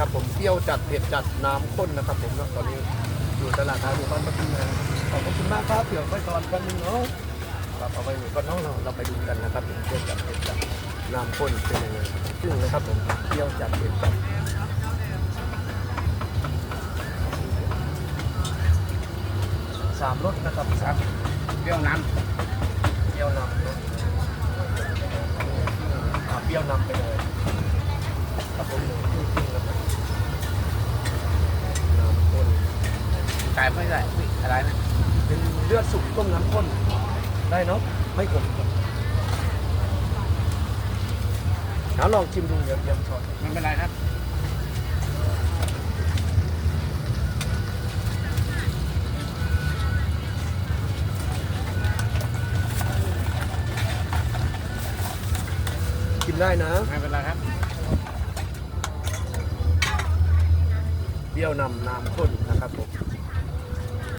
นะครับผมเปรี้ยวจัดเผ็ดจัดน้ำข้นนะครับผมตอนนี้อยู่ตลาดไทยหมู่บ้านปทุมนะขอบคุณมากครับเดี๋ยวไปก่อนกันนึงเนาะครับเอาไปหมู่บ้านน้องเราไปดูกันนะครับผมเปรี้ยวจัดเผ็ดจัดน้ำข้นเป็นยังไงซึ่งนะครับผมเปรี้ยวจัดเผ็ดจัด3 รสนะครับครับเปรี้ยวนำเปรี้ยวนำเนาะเปรี้ยวนำไปเลยครับผมนะครับน้ำข้น ไก่ไม่ได้อะไรนะ เป็นเลือดสุกต้มน้ำข้นได้เนาะไม่ขมเอาลองชิมดูเดี๋ยวช้อน ไม่เป็นไรครับ กินได้นะ ไม่เป็นไรครับ เปรี้ยวนำน้ำข้นนะครับผม